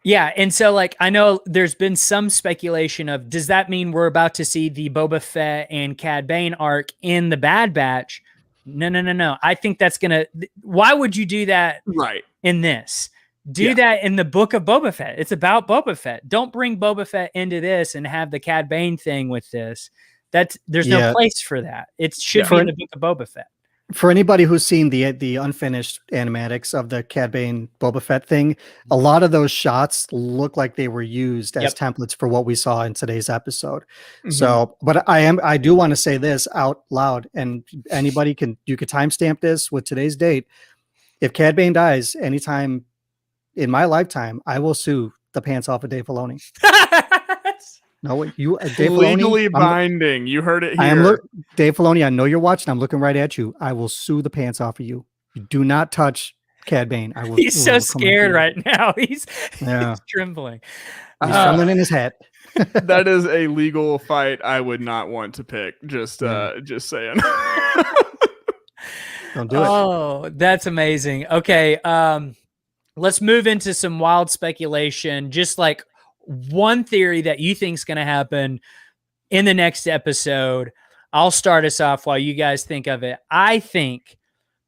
Yeah, and so like I know there's been some speculation of does that mean we're about to see the Boba Fett and Cad Bane arc in the Bad Batch? No. I think that's gonna. Why would you do that Right. in this? Do that in the book of Boba Fett. It's about Boba Fett. Don't bring Boba Fett into this and have the Cad Bane thing with this. There's no place for that. It should be in the book of Boba Fett. For anybody who's seen the unfinished animatics of the Cad Bane Boba Fett thing, a lot of those shots look like they were used as templates for what we saw in today's episode. Mm-hmm. So, but I do want to say this out loud, and anybody you could timestamp this with today's date. If Cad Bane dies anytime in my lifetime, I will sue the pants off of Dave Filoni. No, you Dave legally Filoni, binding. You heard it here. Dave Filoni, I know you're watching. I'm looking right at you. I will sue the pants off of you. Do not touch Cad Bane. I will. He's so scared right now. He's trembling. He's trembling in his hat. That is a legal fight I would not want to pick. Just saying. Don't do it. Oh, that's amazing. Okay, let's move into some wild speculation. Just like one theory that you think is going to happen in the next episode. I'll start us off while you guys think of it. I think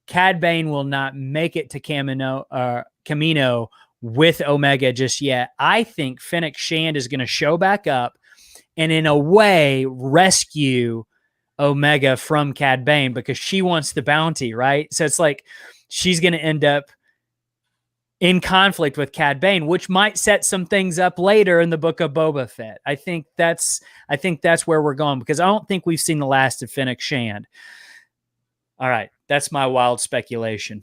Cad Bane will not make it to Camino with Omega just yet. I think Fennec Shand is going to show back up and in a way rescue Omega from Cad Bane because she wants the bounty, right? So it's like she's going to end up in conflict with Cad Bane, which might set some things up later in the book of Boba Fett. I think that's where we're going because I don't think we've seen the last of Fennec Shand. All right, that's my wild speculation.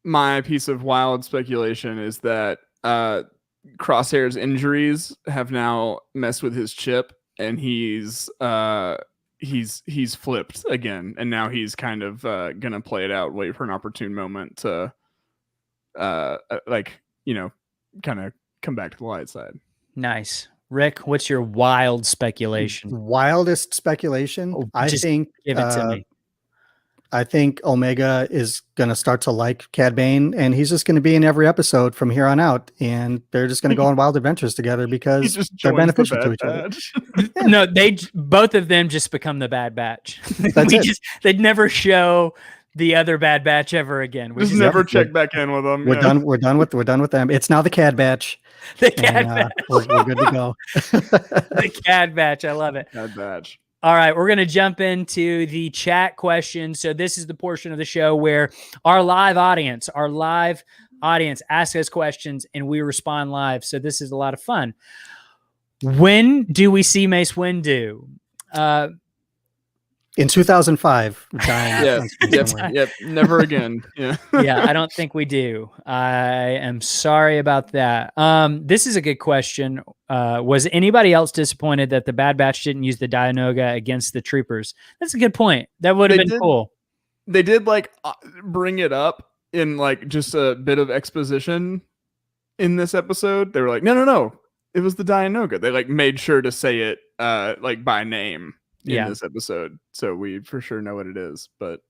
My piece of wild speculation is that Crosshair's injuries have now messed with his chip, and he's flipped again, and now he's kind of gonna play it out, wait for an opportune moment to kind of come back to the light side. Nice. Rick, what's your wild speculation? Wildest speculation? I think give it to me. I think Omega is going to start to like Cad Bane, and he's just going to be in every episode from here on out, and they're just going to go on wild adventures together because they're beneficial to each other. No, both of them just become the Bad Batch. They'd never show the other Bad Batch ever again. We just never check back in with them. We're done. We're done with them. It's now the Cad Batch. The Cad Batch. We're good to go. The Cad Batch. I love it. Cad Batch. All right, we're going to jump into the chat questions. So this is the portion of the show where our live audience asks us questions and we respond live. So this is a lot of fun. When do we see Mace Windu? In 2005. Yep. Never again. Yeah. Yeah, I don't think we do. I am sorry about that. This is a good question. Was anybody else disappointed that the Bad Batch didn't use the Dianoga against the troopers? That's a good point. That would have been cool. They did bring it up in just a bit of exposition in this episode. They were like, no. It was the Dianoga. They made sure to say it by name in this episode, so we for sure know what it is. But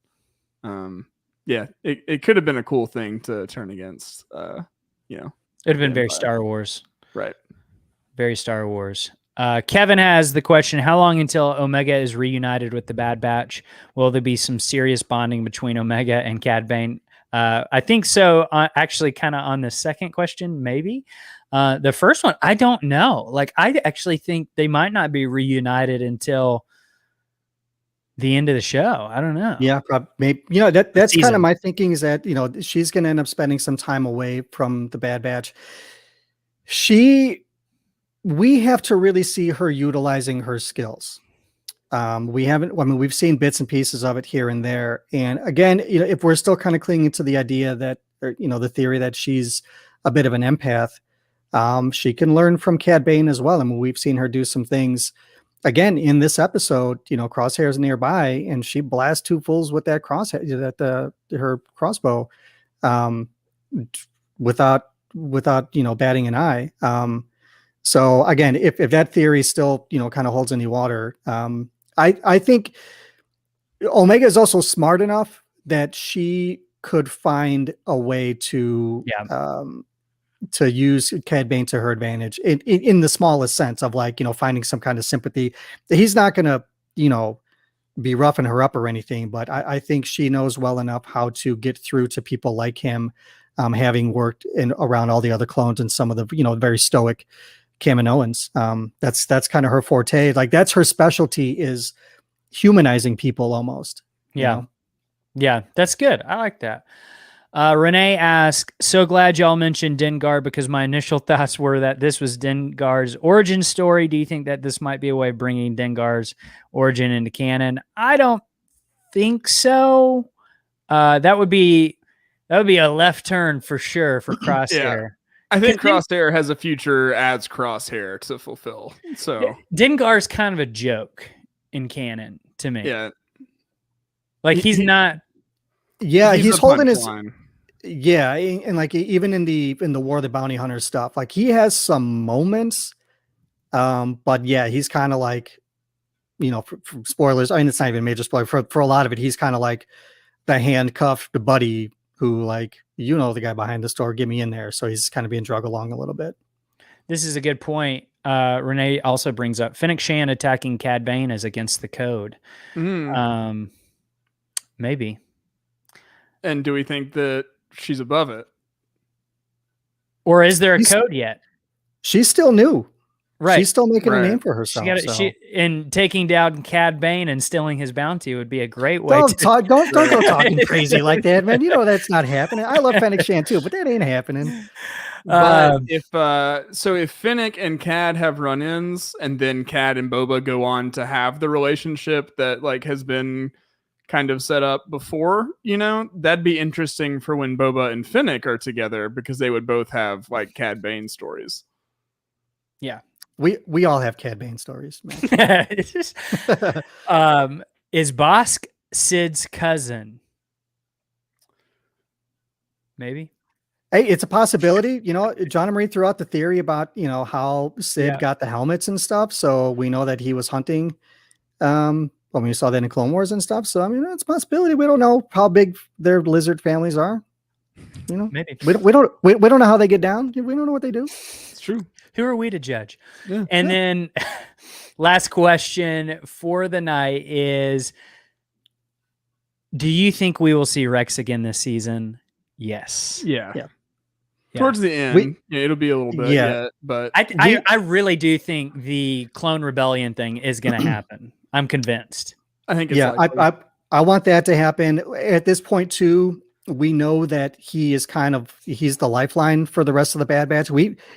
it could have been a cool thing to turn against. It'd have been very Star Wars, right? Very Star Wars. Kevin has the question: how long until Omega is reunited with the Bad Batch? Will there be some serious bonding between Omega and Cad Bane? I think so. Actually, kind of on the second question, maybe. The first one, I don't know. I actually think they might not be reunited until the end of the show. I don't know. Yeah, maybe. That's kind of my thinking is that, she's going to end up spending some time away from the Bad Batch. We have to really see her utilizing her skills. We've seen bits and pieces of it here and there. And again, if we're still kind of clinging to the idea that, the theory that she's a bit of an empath, she can learn from Cad Bane as well. I mean, we've seen her do some things. Again, in this episode, Crosshair's nearby, and she blasts two fools with that her crossbow, without batting an eye. So again, if that theory still kind of holds any water, I think Omega is also smart enough that she could find a way to use Cad Bane to her advantage in the smallest sense of like, finding some kind of sympathy. He's not going to, be roughing her up or anything, but I think she knows well enough how to get through to people like him, having worked around all the other clones and some of the, very stoic Kaminoans. That's kind of her forte. Like that's her specialty, is humanizing people almost. Yeah. Yeah, that's good. I like that. Renee asks, so glad y'all mentioned Dengar because my initial thoughts were that this was Dengar's origin story. Do you think that this might be a way of bringing Dengar's origin into canon? I don't think so. That would be a left turn for sure for Crosshair. Yeah. I think Crosshair has a future as Crosshair to fulfill. So Dengar's kind of a joke in canon to me. Yeah. Like he's not. Yeah, he's holding his line. Yeah, and like even in the War of the Bounty Hunter stuff, like he has some moments, but yeah, he's kind of like, for spoilers. I mean, it's not even a major spoiler for a lot of it. He's kind of like the handcuffed buddy who, like, the guy behind the store, get me in there. So he's kind of being drug along a little bit. This is a good point. Renee also brings up Fennec Shan attacking Cad Bane is against the code. Maybe. And do we think that she's above it? Or is there a code yet? She's still new. Right. She's still making a name for herself. And taking down Cad Bane and stealing his bounty would be a great way. Don't go talking crazy like that, man. That's not happening. I love Fennec Shan too, but that ain't happening. But if Fennec and Cad have run-ins, and then Cad and Boba go on to have the relationship that like has been kind of set up before, that'd be interesting for when Boba and Fennec are together, because they would both have like Cad Bane stories. Yeah. We all have Cad Bane stories, man. Is Bosk Sid's cousin? Maybe. Hey, it's a possibility. John and Marie threw out the theory about, how Sid got the helmets and stuff. So we know that he was hunting, when we saw that in Clone Wars and stuff. So, I mean, it's a possibility. We don't know how big their lizard families are. Maybe. We don't know how they get down. We don't know what they do. It's true. Who are we to judge? Yeah. And then last question for the night is, do you think we will see Rex again this season? Yes. Yeah. Towards the end, it'll be a little bit. Yeah. But I really do think the Clone Rebellion thing is going to happen. I'm convinced. I think it's likely. I want that to happen. At this point too, we know that he's the lifeline for the rest of the Bad Batch.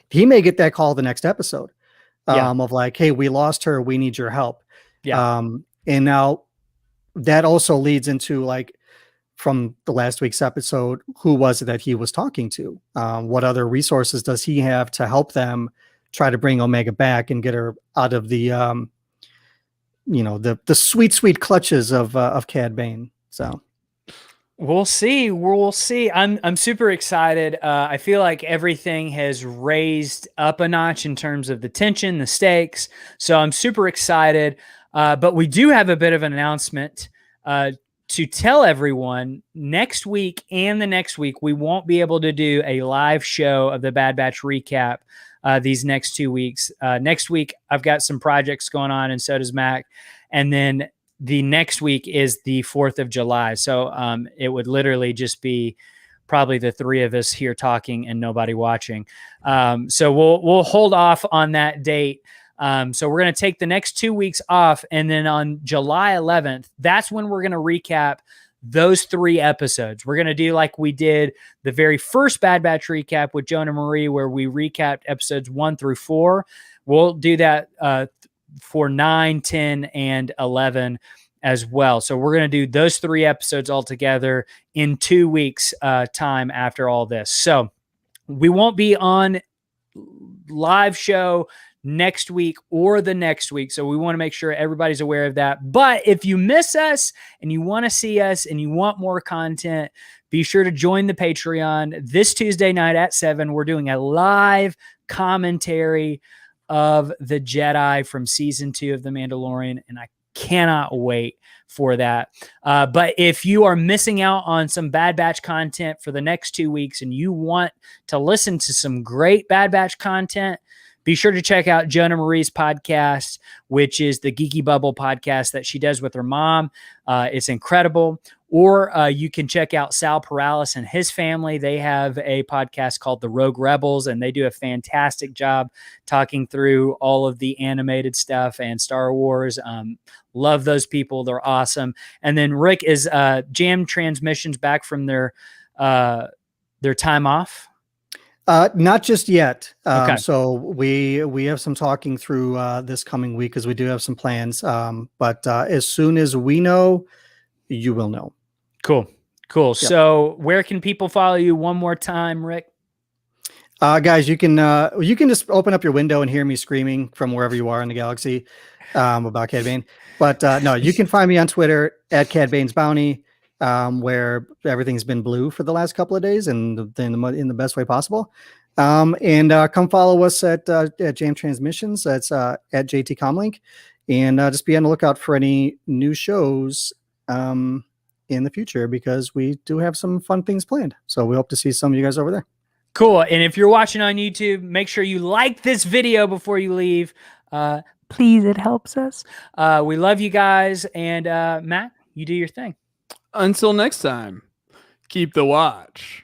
He may get that call the next episode, of like, hey, we lost her. We need your help. Yeah. And now that also leads into like, from the last week's episode, who was it that he was talking to? What other resources does he have to help them try to bring Omega back and get her out of the, the sweet clutches of Cad Bane. So we'll see. I'm super excited. I feel like everything has raised up a notch in terms of the tension, the stakes. So I'm super excited. But we do have a bit of an announcement, to tell everyone. Next week and the next week, we won't be able to do a live show of the Bad Batch recap these next 2 weeks. Next week, I've got some projects going on, and so does Mac. And then the next week is the 4th of July. So it would literally just be probably the three of us here talking and nobody watching. So we'll hold off on that date. So we're going to take the next 2 weeks off. And then on July 11th, that's when we're going to recap those 3 episodes. We're going to do like we did the very first Bad Batch recap with Jonah Marie, where we recapped episodes 1 through 4. We'll do that for 9, 10, and 11 as well. So we're going to do those 3 episodes all together in 2 weeks time after all this. So we won't be on live show next week or the next week. So we want to make sure everybody's aware of that. But if you miss us and you want to see us and you want more content, be sure to join the Patreon. This Tuesday night at 7, we're doing a live commentary of the Jedi from season 2 of The Mandalorian. And I Cannot wait for that. But if you are missing out on some Bad Batch content for the next 2 weeks and you want to listen to some great Bad Batch content, be sure to check out Jonah Marie's podcast, which is the Geeky Bubble podcast that she does with her mom. It's incredible. Or you can check out Sal Perales and his family. They have a podcast called The Rogue Rebels, and they do a fantastic job talking through all of the animated stuff and Star Wars. Love those people. They're awesome. And then Rik is Jam Transmissions back from their time off. Not just yet. Okay. So we have some talking through this coming week because we do have some plans. But as soon as we know, you will know. Cool. Yep. So where can people follow you one more time, Rik? Guys, you can just open up your window and hear me screaming from wherever you are in the galaxy about Cad Bane. But no, you can find me on Twitter at Cad Bane's Bounty, where everything's been blue for the last couple of days and in the best way possible. And come follow us at Jam Transmissions. That's at JT Comlink, and just be on the lookout for any new shows in the future, because we do have some fun things planned. So we hope to see some of you guys over there. Cool. And if you're watching on YouTube, make sure you like this video before you leave. Please, it helps us. We love you guys. And Matt, you do your thing. Until next time, keep the watch.